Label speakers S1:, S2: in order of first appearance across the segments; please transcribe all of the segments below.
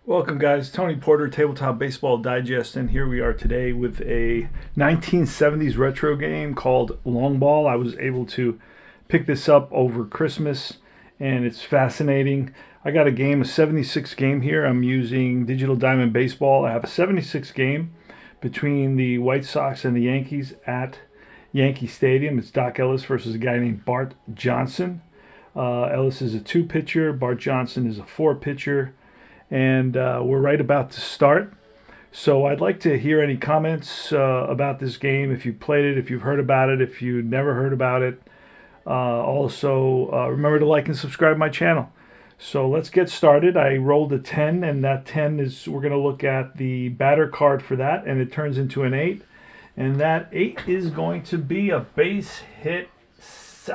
S1: Welcome, guys. Tony Porter, Tabletop Baseball Digest, and here we are today with a 1970s retro game called Longball. I was able to pick this up over Christmas, and it's fascinating. I got a 76 game here. I'm using Digital Diamond Baseball. I have a 76 game between the White Sox and the Yankees at Yankee Stadium. It's Doc Ellis versus a guy named Bart Johnson. Ellis is a 2-pitcher. Bart Johnson is a 4-pitcher. And we're right about to start. So I'd like to hear any comments about this game, if you played it, if you've heard about it, if you never heard about it. Also, remember to like and subscribe to my channel. So let's get started. I rolled a 10, and that 10 is, we're going to look at the batter card for that, and it turns into an 8. And that 8 is going to be a base hit. 2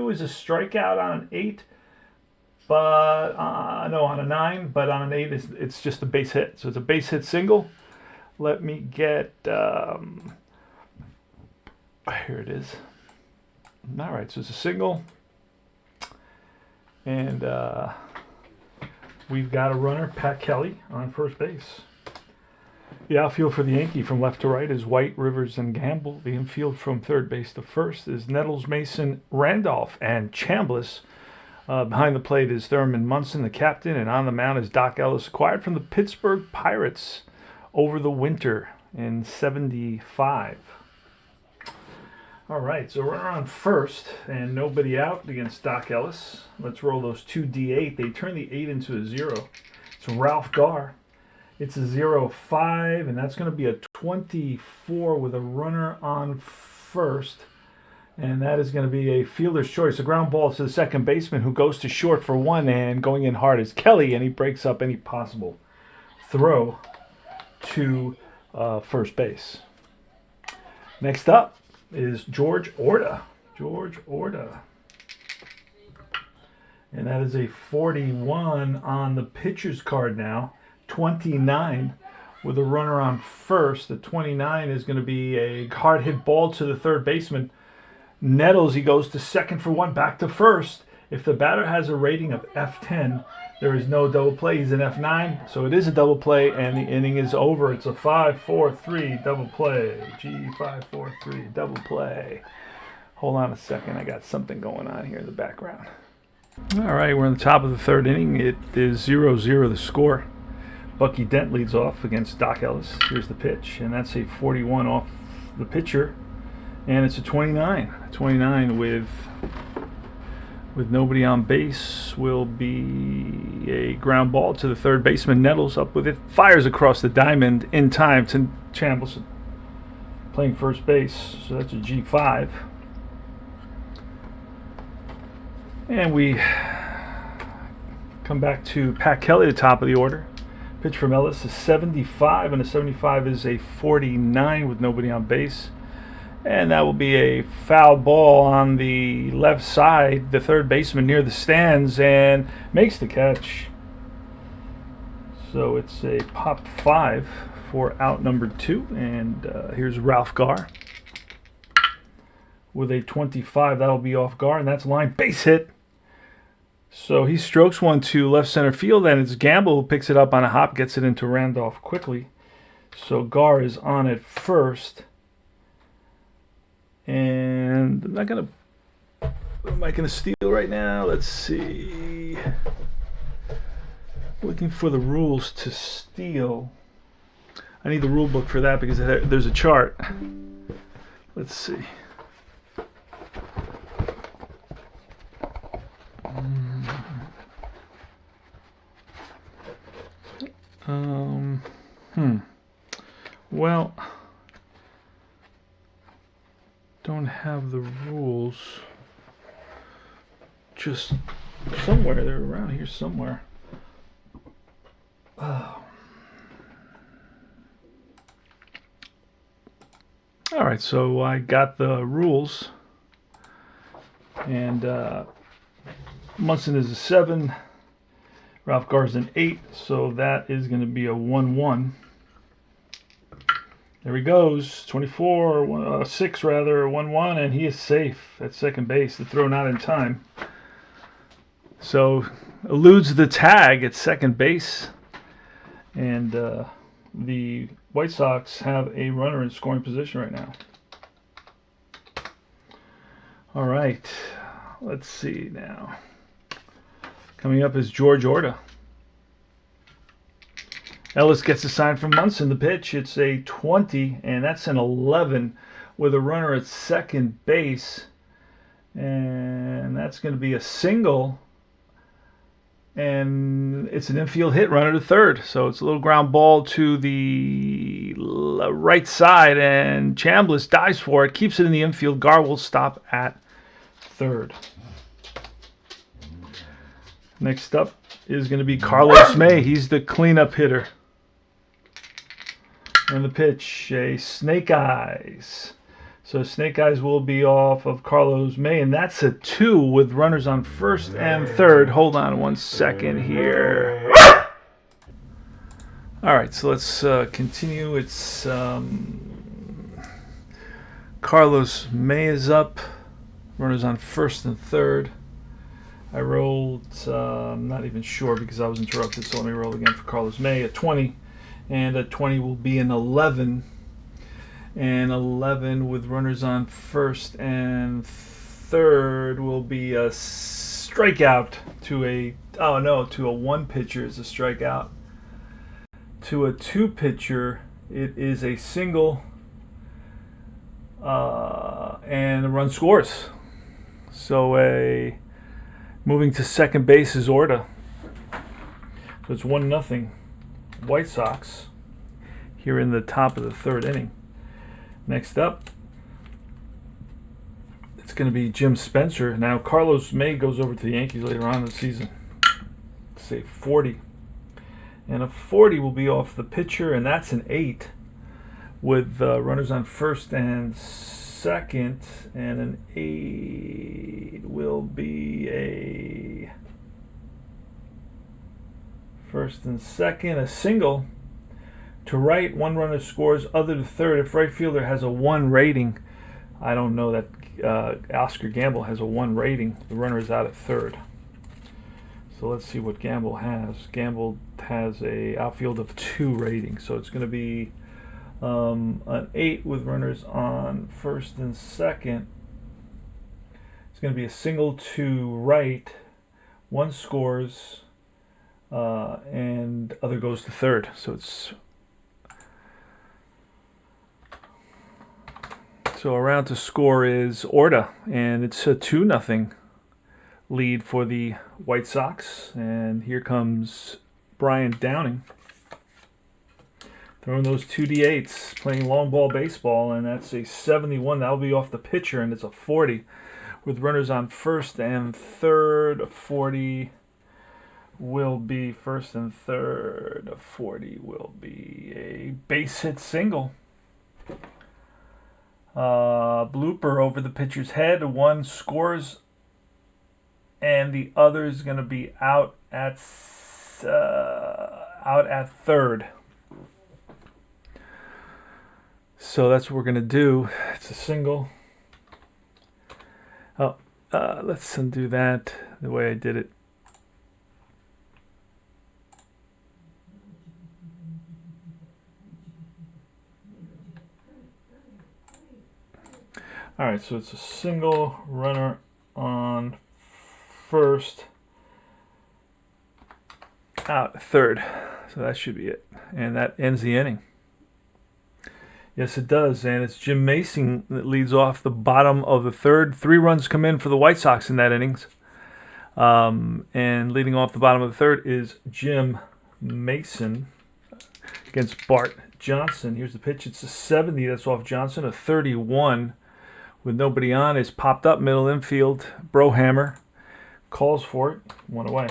S1: is a strikeout on an 8. But no, on a 9, but on an 8, it's just a base hit. So it's a base hit single. Let me get, here it is. All right, so it's a single. And we've got a runner, Pat Kelly, on first base. The outfield for the Yankee from left to right is White, Rivers, and Gamble. The infield from third base to first is Nettles, Mason, Randolph, and Chambliss. Behind the plate is Thurman Munson, the captain, and on the mound is Doc Ellis, acquired from the Pittsburgh Pirates over the winter in '75. All right, so runner on first and nobody out against Doc Ellis. Let's roll those two D8. They turn the 8 into a 0. It's Ralph Garr. It's a 0-5, and that's going to be a 24 with a runner on first. And that is going to be a fielder's choice. A ground ball to the second baseman, who goes to short for 1, and going in hard is Kelly, and he breaks up any possible throw to first base. Next up is George Orta. George Orta. And that is a 41 on the pitcher's card now. 29 with a runner on first. The 29 is going to be a hard hit ball to the third baseman. Nettles, he goes to second for 1, back to first. If the batter has a rating of F10, there is no double play. He's an F9, so it is a double play, and the inning is over. It's a 5-4-3 double play. G5-4-3 double play. Hold on a second. I got something going on here in the background. All right, we're on the top of the third inning. It is 0-0 the score. Bucky Dent leads off against Doc Ellis. Here's the pitch, and that's a 41 off the pitcher. And it's a 29. 29 with nobody on base will be a ground ball to the third baseman. Nettles up with it, fires across the diamond in time to Chambliss playing first base. So that's a G5. And we come back to Pat Kelly, the top of the order. Pitch from Ellis is 75, and a 75 is a 49 with nobody on base. And that will be a foul ball on the left side. The third baseman near the stands and makes the catch. So it's a pop 5 for out number 2. And here's Ralph Garr with a 25. That'll be off Garr, and that's line base hit. So he strokes one to left center field, and it's Gamble who picks it up on a hop, gets it into Randolph quickly. So Garr is on at first. And I'm not going to... Am I going to steal right now? Let's see. Looking for the rules to steal. I need the rule book for that because there's a chart. Let's see. Well, don't have the rules. Just somewhere. They're around here somewhere. Oh. All right, so I got the rules. And Munson is a 7. Ralph Garr's an 8. So that is going to be a 1-1. There he goes, 24, 6 rather, 1-1, and he is safe at second base. The throw not in time. So eludes the tag at second base. And the White Sox have a runner in scoring position right now. All right, let's see now. Coming up is George Orta. Ellis gets a sign from Munson. The pitch, it's a 20, and that's an 11 with a runner at second base. And that's going to be a single. And it's an infield hit, runner to third. So it's a little ground ball to the right side, and Chambliss dives for it, keeps it in the infield. Gar will stop at third. Next up is going to be Carlos May. He's the cleanup hitter. And the pitch, a snake eyes. So snake eyes will be off of Carlos May, and that's a 2 with runners on first and third. Hold on 1 second here. All right, so let's continue. It's Carlos May is up. Runners on first and third. I rolled, I'm not even sure because I was interrupted, so let me roll again for Carlos May. A 20, and a 20 will be an 11. And 11 with runners on first and third will be a strikeout to a, to a 1 pitcher is a strikeout. To a 2 pitcher, it is a single, and the run scores. So moving to second base is Orta. So it's 1-0 White Sox here in the top of the third inning. Next up, it's going to be Jim Spencer. Now, Carlos May goes over to the Yankees later on in the season. Say 40. And a 40 will be off the pitcher, and that's an 8 with runners on first and second. And an 8 will be a first and second, a single. To right, 1 runner scores, other to third. If right fielder has a 1 rating, I don't know that Oscar Gamble has a 1 rating. The runner is out at third. So let's see what Gamble has. Gamble has a outfield of 2 ratings. So it's going to be an 8 with runners on first and second. It's going to be a single to right. 1 scores, and other goes to third. So it's So around to score is Orta, and it's a 2-0 lead for the White Sox. And here comes Brian Downing, throwing those 2 D8s, playing long ball baseball, and that's a 71. That'll be off the pitcher, and it's a 40 with runners on first and third. A 40 will be first and third. A 40 will be a base hit single. Blooper over the pitcher's head. 1 scores, and the other is going to be out at third. So that's what we're going to do. It's a single. Let's undo that the way I did it. All right, so it's a single, runner on first, out third. So that should be it. And that ends the inning. Yes, it does. And it's Jim Mason that leads off the bottom of the third. 3 runs come in for the White Sox in that innings. And leading off the bottom of the third is Jim Mason against Bart Johnson. Here's the pitch. It's a 70. That's off Johnson. A 31 with nobody on is popped up middle infield. Brohammer calls for it. 1 away.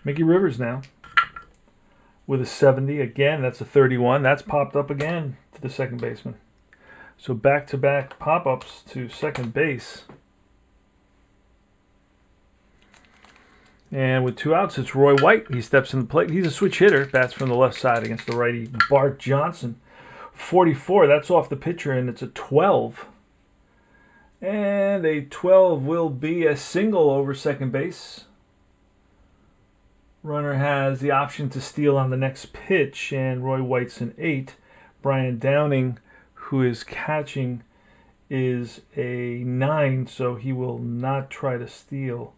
S1: Mickey Rivers now with a 70. Again, that's a 31. That's popped up again to the second baseman. So back-to-back pop-ups to second base. And with 2 outs, it's Roy White. He steps in the plate. He's a switch hitter. Bats from the left side against the righty Bart Johnson. 44, that's off the pitcher, and it's a 12. And a 12 will be a single over second base. Runner has the option to steal on the next pitch, and Roy White's an 8. Brian Downing, who is catching, is a 9, so he will not try to steal.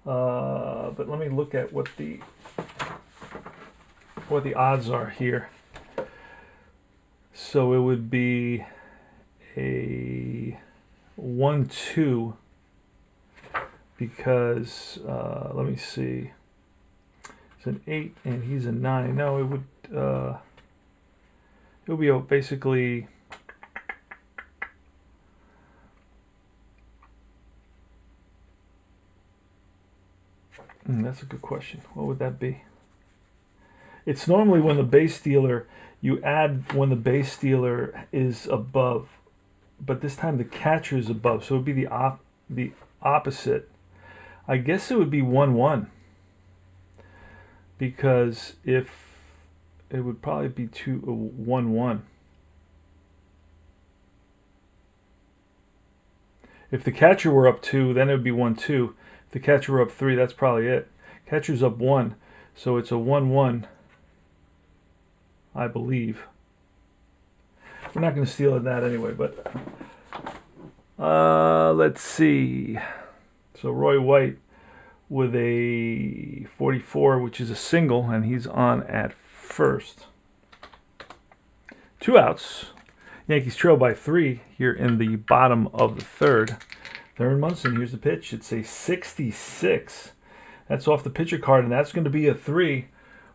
S1: But let me look at what the odds are here. So it would be a 1-2 because let me see. It's an 8 and he's a 9. No, it would be basically that's a good question. What would that be? It's normally when the base stealer, you add when the base stealer is above, but this time the catcher is above, so it would be the opposite. I guess it would be 1-1 because if it would probably be 1-1. If the catcher were up 2, then it would be 1-2. If the catcher were up 3, that's probably it. Catcher's up 1, so it's a 1-1, I believe. We're not going to steal at that anyway, but let's see. So Roy White with a 44, which is a single, and he's on at first. 2 outs. Yankees trail by 3 here in the bottom of the third. Thurman Munson, here's the pitch. It's a 66. That's off the pitcher card, and that's going to be a 3.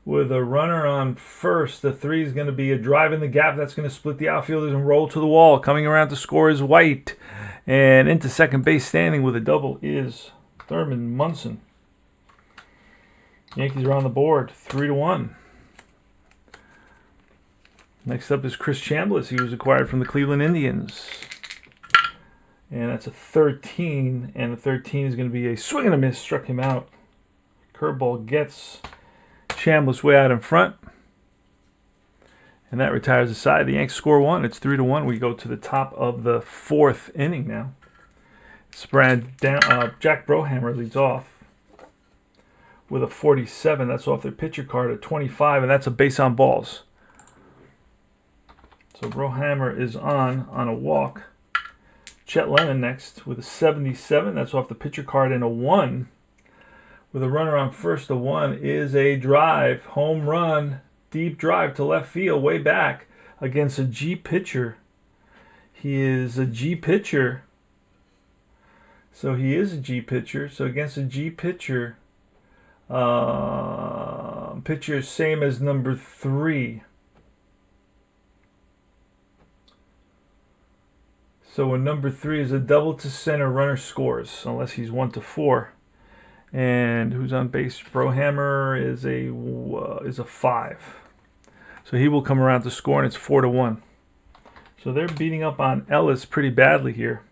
S1: With a runner on first, the 3 is going to be a drive in the gap. That's going to split the outfielders and roll to the wall. Coming around to score is White. And into second base standing with a double is Thurman Munson. Yankees are on the board, 3-1. Next up is Chris Chambliss. He was acquired from the Cleveland Indians. And that's a 13. And the 13 is going to be a swing and a miss. Struck him out. Curveball gets Chambliss way out in front. And that retires the side. The Yanks score 1. It's 3-1. We go to the top of the 4th inning now. Jack Brohammer leads off with a 47. That's off their pitcher card at 25, and that's a base on balls. So Brohammer is on a walk. Chet Lemon next with a 77. That's off the pitcher card and a 1. With a runner on first, the 1 is a drive. Home run. Deep drive to left field way back against a G pitcher. He is a G pitcher. So he is a G pitcher. So against a G pitcher, pitcher is same as number 3. So when number 3 is a double to center, runner scores unless he's 1-4. And who's on base? Brohammer is a 5. So he will come around to score, and it's 4-1. So they're beating up on Ellis pretty badly here.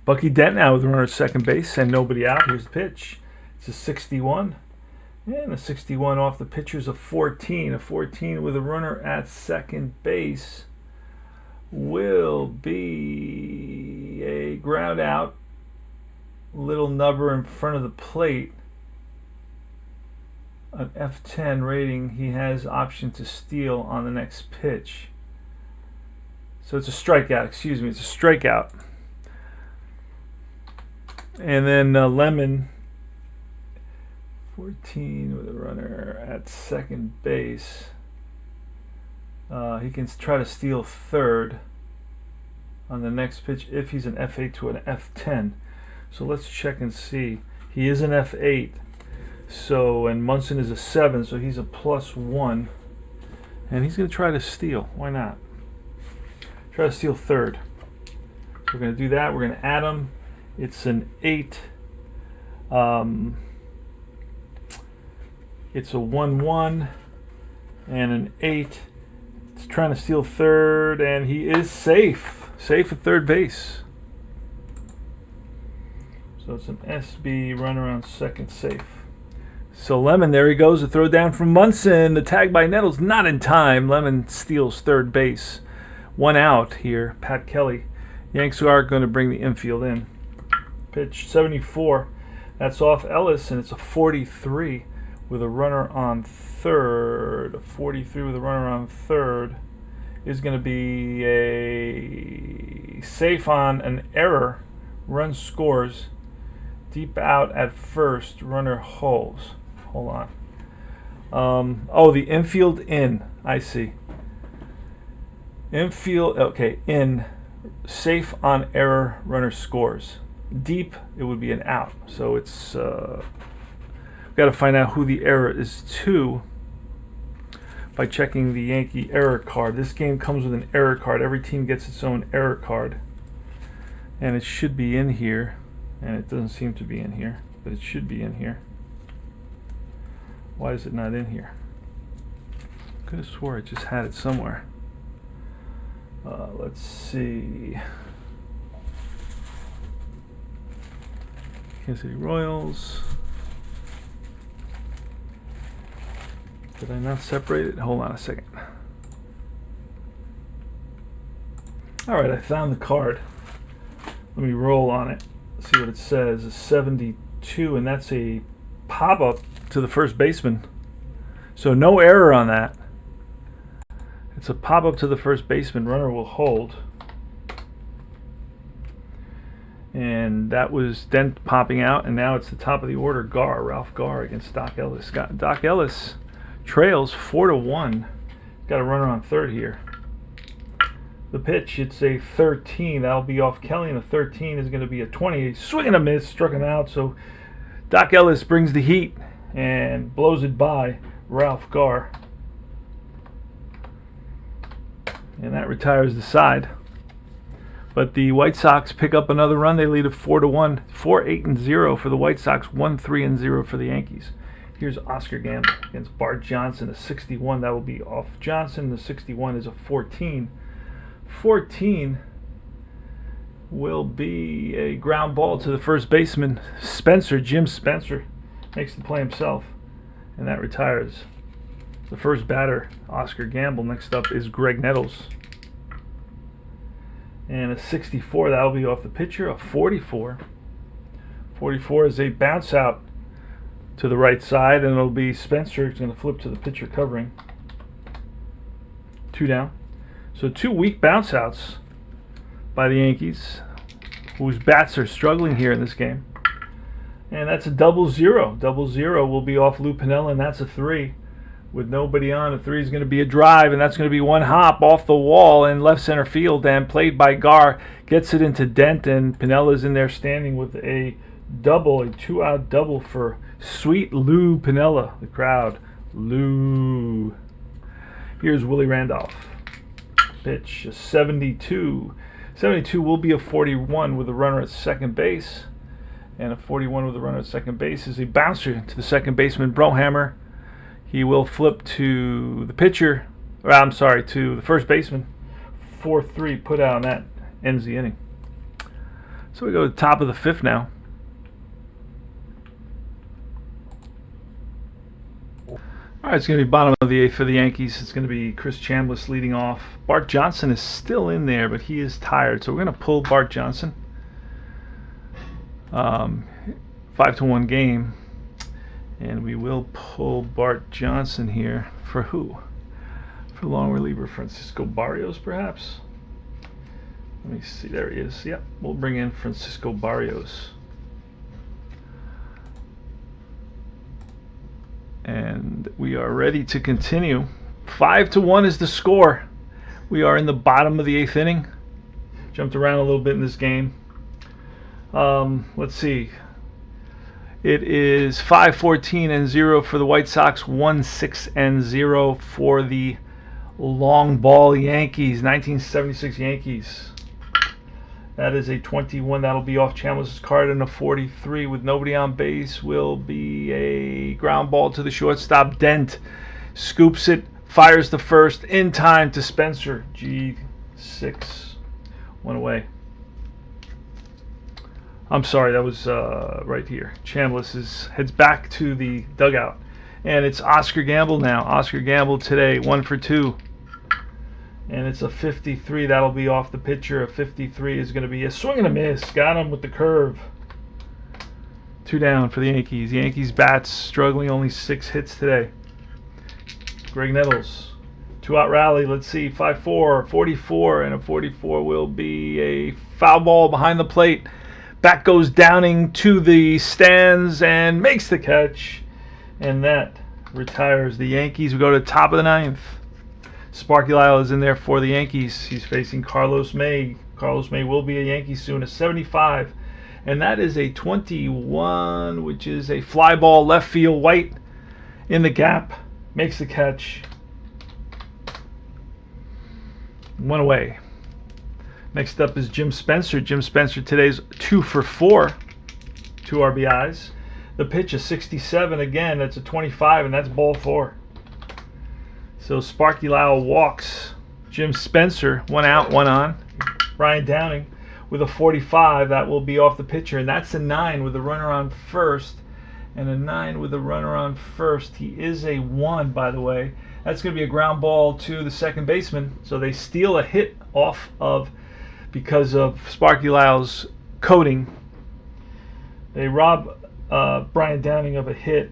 S1: Bucky Dent now with a runner at second base and nobody out. Here's the pitch. It's a 61. And a 61 off the pitcher's a 14. A 14 with a runner at second base will be a ground out. Little nubber in front of the plate. An F10 rating. He has option to steal on the next pitch. So it's a strikeout. Excuse me. It's a strikeout. And then Lemon, 14 with a runner at second base. He can try to steal third on the next pitch if he's an F8 to an F10. So let's check and see. He is an F8. So, and Munson is a 7, so he's a +1. And he's going to try to steal. Why not? Try to steal third. So we're going to do that. We're going to add him. It's an 8. It's a 1-1 and an 8. trying to steal third, and he is safe. Safe at third base. So it's an SB runner on second safe. So Lemon, there he goes. A throw down from Munson. The tag by Nettles, not in time. Lemon steals third base. 1 out here. Pat Kelly. Yanks are going to bring the infield in. Pitch 74. That's off Ellis, and it's a 43 with a runner on third. A 43 with a runner on third is going to be a safe on an error. Run scores. Deep out at first. Runner holds. Hold on. Oh, the infield in. I see. Infield. Okay, in. Safe on error. Runner scores. Deep, it would be an out. So it's we've got to find out who the error is to by checking the Yankee error card. This game comes with an error card. Every team gets its own error card, and it should be in here, and it doesn't seem to be in here, but it should be in here. Why is it not in here? Could have swore I just had it somewhere. Let's see. Kansas City Royals. Did I not separate it? Hold on a second. Alright, I found the card. Let me roll on it. See what it says. A 72, and that's a pop-up to the first baseman. So no error on that. It's a pop-up to the first baseman. Runner will hold. And that was Dent popping out, and now it's the top of the order. Ralph Garr against Doc Ellis. Doc Ellis trails 4-1. Got a runner on third here. The pitch, it's a 13. That'll be off Kelly, and a 13 is going to be a 20. Swing and a miss, struck him out. So Doc Ellis brings the heat and blows it by Ralph Garr. And that retires the side. But the White Sox pick up another run. They lead it 4-1, 4-8-0 for the White Sox, 1-3-0 for the Yankees. Here's Oscar Gamble against Bart Johnson, a 61. That will be off Johnson. The 61 is a 14. 14 will be a ground ball to the first baseman, Spencer. Jim Spencer makes the play himself, and that retires the first batter, Oscar Gamble. Next up is Greg Nettles. And a 64, that'll be off the pitcher. A 44. 44 is a bounce out to the right side, and it'll be Spencer. It's going to flip to the pitcher covering. 2 down. So 2 weak bounce outs by the Yankees, whose bats are struggling here in this game. And that's a 0-0. 0-0 will be off Lou Piniella, and that's a 3. With nobody on, a 3 is going to be a drive, and that's going to be one hop off the wall in left center field, and played by Garr, gets it into Dent, and Pinella's in there standing with a double, a 2-out double for sweet Lou Piniella. The crowd, Lou. Here's Willie Randolph. Pitch, a 72. 72 will be a 41 with a runner at second base, and a 41 with a runner at second base is a bouncer to the second baseman, Brohammer. He will flip to the pitcher, to the first baseman. 4-3 put out, and that ends the inning. So we go to the top of the 5th now. All right, it's going to be bottom of the 8th for the Yankees. It's going to be Chris Chambliss leading off. Bart Johnson is still in there, but he is tired. So we're going to pull Bart Johnson. 5-1 game. And we will pull Bart Johnson here for who? For long reliever Francisco Barrios, perhaps? Let me see. There he is. Yep, we'll bring in Francisco Barrios. And we are ready to continue. 5-1 is the score. We are in the bottom of the 8th inning. Jumped around a little bit in this game. Let's see. It is 5-14-0 for the White Sox, 1-6-0 for the Longball Yankees, 1976 Yankees. That is a 21. That'll be off Chambliss' card, and a 43 with nobody on base will be a ground ball to the shortstop. Dent scoops it fires the first in time to Spencer. G6. One away. I'm sorry, that was right here. Chambliss heads back to the dugout. And it's Oscar Gamble now. Oscar Gamble today, 1 for 2. And it's a 53. That'll be off the pitcher. A 53 is going to be a swing and a miss. Got him with the curve. 2 down for the Yankees. Yankees bats struggling, only 6 hits today. Greg Nettles. 2-out rally. Let's see. 5-4, 44, and a 44 will be a foul ball behind the plate. Back goes Downing to the stands and makes the catch. And that retires the Yankees. We go to the top of the 9th. Sparky Lyle is in there for the Yankees. He's facing Carlos May. Carlos May will be a Yankee soon. A 75. And that is a 21, which is a fly ball left field. White in the gap. Makes the catch. 1 away. Next up is Jim Spencer. Jim Spencer today's 2 for 4. 2 RBIs. The pitch is 67. Again, that's a 25, and that's ball 4. So Sparky Lyle walks Jim Spencer. 1 out, 1 on. Brian Downing with a 45. That will be off the pitcher. And that's a 9 with a runner on first. And a 9 with a runner on first. He is a 1, by the way. That's going to be a ground ball to the second baseman. So they steal a hit off of, because of Sparky Lyle's coating. They rob Brian Downing of a hit.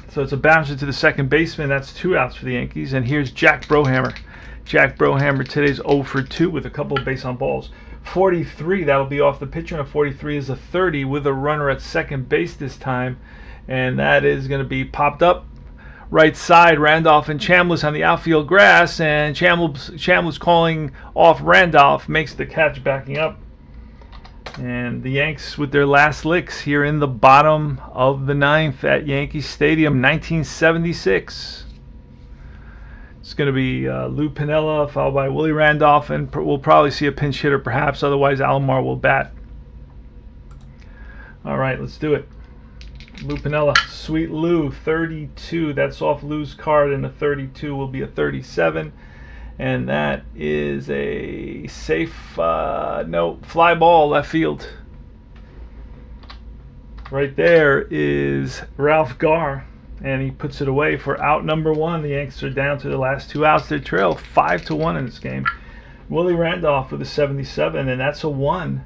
S1: So it's a bouncer to the second baseman. That's 2 outs for the Yankees. And here's Jack Brohammer. Jack Brohammer today's 0 for 2 with a couple of base on balls. 43, that'll be off the pitcher. And a 43 is a 30 with a runner at second base this time. And that is going to be popped up right side. Randolph and Chambliss on the outfield grass. And Chambliss calling off Randolph. Makes the catch backing up. And the Yanks with their last licks here in the bottom of the 9th at Yankee Stadium, 1976. It's going to be Lou Piniella followed by Willie Randolph, and we'll probably see a pinch hitter perhaps. Otherwise, Alomar will bat. All right, let's do it. Lou Piniella, Sweet Lou, 32. That's off Lou's card, and a 32 will be a 37. And that is a safe, fly ball left field. Right there is Ralph Garr, and he puts it away for out number 1. The Yankees are down to the last 2 outs. They trail 5-1 in this game. Willie Randolph with a 77, and that's a 1.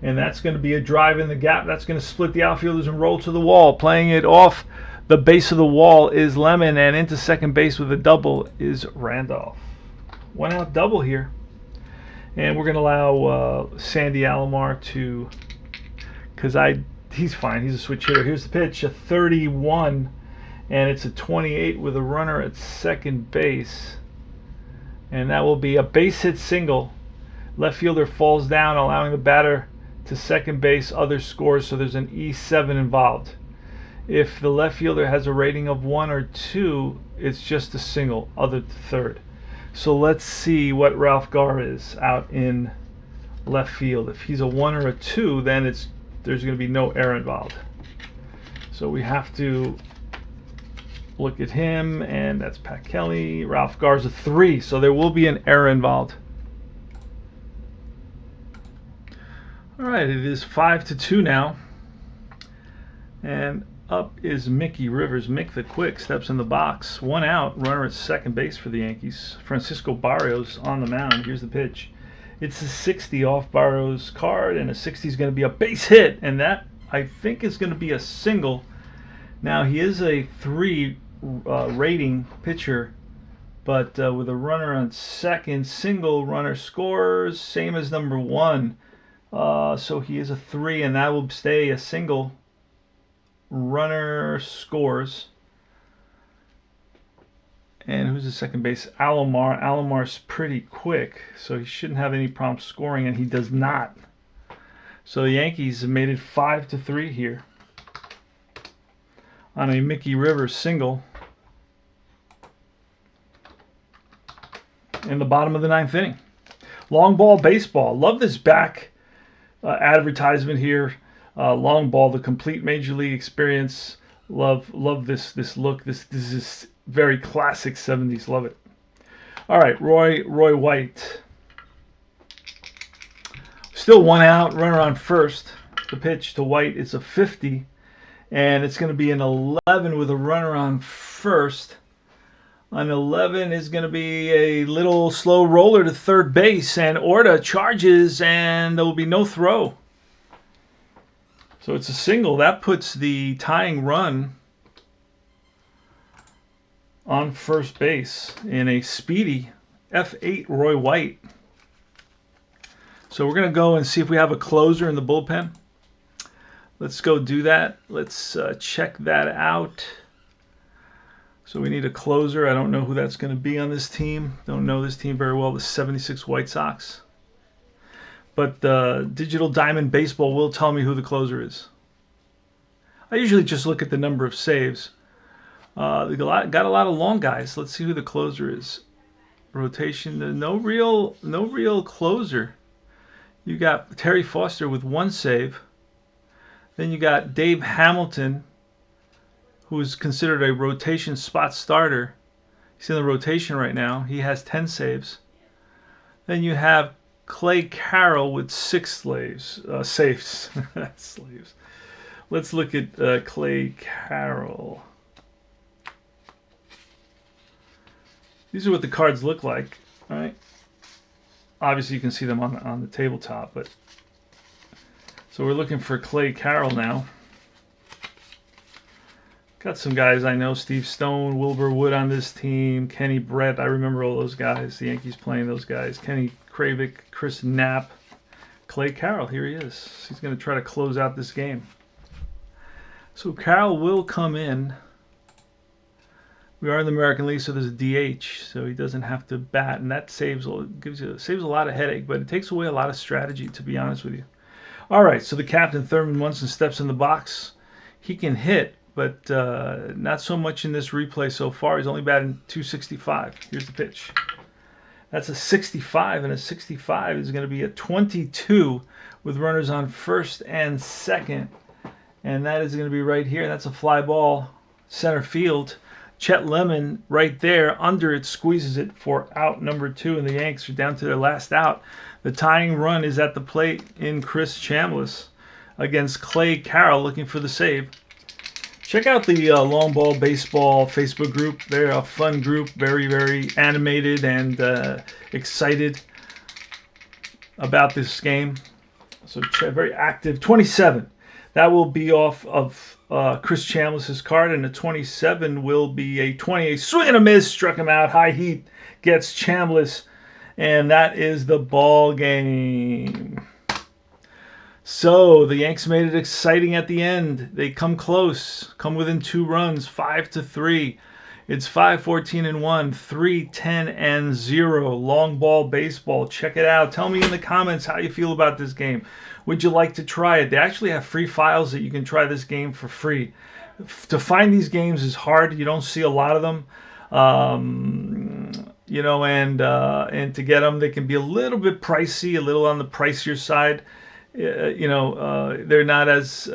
S1: And that's going to be a drive in the gap. That's going to split the outfielders and roll to the wall. Playing it off the base of the wall is Lemon, and into second base with a double is Randolph. 1 out double here. And we're going to allow Sandy Alomar to, because he's fine. He's a switch hitter. Here's the pitch, a 31, and it's a 28 with a runner at second base. And that will be a base hit single. Left fielder falls down, allowing the batter to second base. Other scores, so there's an E7 involved. If the left fielder has a rating of 1 or 2, it's just a single, other to third. So let's see what Ralph Garr is out in left field. If he's a 1 or a 2, then there's going to be no error involved. So we have to look at him, and that's Pat Kelly. Ralph Garr's a 3, so there will be an error involved. All right, it is 5-2 now. And up is Mickey Rivers. Mick the Quick steps in the box. 1 out, runner at second base for the Yankees. Francisco Barrios on the mound. Here's the pitch. It's a 60 off Barrios' card, and a 60 is going to be a base hit, and that, I think, is going to be a single. Now, he is a 3 rating pitcher, but with a runner on second, single runner scores, same as number 1. So he is a 3, and that will stay a single. Runner scores. And who's the second base? Alomar. Alomar's pretty quick, so he shouldn't have any problem scoring, and he does not. So the Yankees have made it 5-3 here on a Mickey Rivers single in the bottom of the 9th inning. Long ball baseball. Love this back advertisement here. Long ball, the complete major league experience. Love this look. This is Very classic 70s. Love it. All right, Roy White. Still one out, runner on first. The pitch to White is a 50, and it's going to be an 11 with a runner on first. An 11 is going to be a little slow roller to third base, and Orta charges, and there will be no throw. So it's a single. That puts the tying run on first base in a speedy F8 Roy White. So we're going to go and see if we have a closer in the bullpen. Let's go do that. Let's check that out. So we need a closer. I don't know who that's going to be on this team. Don't know this team very well, the 76 White Sox. But Digital Diamond Baseball will tell me who the closer is. I usually just look at the number of saves. They got a lot of long guys. Let's see who the closer is. Rotation, no real closer. You got Terry Foster with 1 save. Then you got Dave Hamilton, who is considered a rotation spot starter. He's in the rotation right now. He has 10 saves. Then you have Clay Carroll with 6 saves. Slaves. Let's look at Clay Carroll. These are what the cards look like, all right? Obviously, you can see them on the tabletop, but so we're looking for Clay Carroll now. Got some guys I know: Steve Stone, Wilbur Wood on this team, Kenny Brett. I remember all those guys. The Yankees playing those guys: Kenny Kravick, Chris Knapp, Clay Carroll. Here he is. He's going to try to close out this game. So Carroll will come in. We are in the American League, so there's a DH, so he doesn't have to bat, and that saves a lot of headache, but it takes away a lot of strategy, to be honest with you. All right, so the captain, Thurman Munson, steps in the box. He can hit, but not so much in this replay so far. He's only batting .265. Here's the pitch. That's a 65, and a 65 is going to be a 22 with runners on first and second, and that is going to be right here. That's a fly ball, center field. Chet Lemon right there under it squeezes it for out number 2, and the Yanks are down to their last out. The tying run is at the plate in Chris Chambliss against Clay Carroll, looking for the save. Check out the Longball Baseball Facebook group. They're a fun group, very, very animated and excited about this game. So very active. 27. That will be off of Chris Chambliss' card, and the 27 will be a 28. Swing and a miss, struck him out. High heat gets Chambliss, and that is the ball game. So the Yanks made it exciting at the end. They come close, come within 2 runs, 5-3. It's 5-14-1, 3-10-0. Long ball baseball. Check it out. Tell me in the comments how you feel about this game. Would you like to try it? They actually have free files that you can try this game for free. To find these games is hard. You don't see a lot of them. You know, and to get them, they can be a little bit pricey, a little on the pricier side. You know, they're not as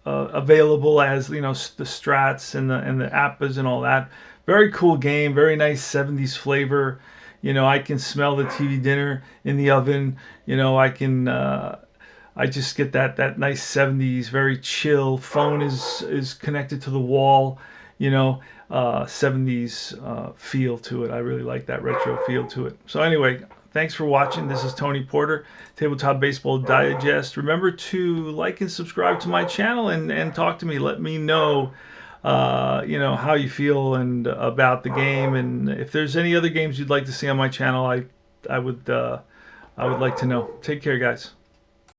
S1: available as, you know, the Strats and the Appas and all that. Very cool game, very nice 70s flavor. You know, I can smell the TV dinner in the oven. You know, I can I just get that nice 70s, very chill. Phone is connected to the wall. You know, 70s feel to it. I really like that retro feel to it. So anyway, thanks for watching. This is Tony Porter, Tabletop Baseball Digest. Remember to like and subscribe to my channel and talk to me. Let me know, you know, how you feel and about the game, and if there's any other games you'd like to see on my channel, I would like to know. Take care, guys.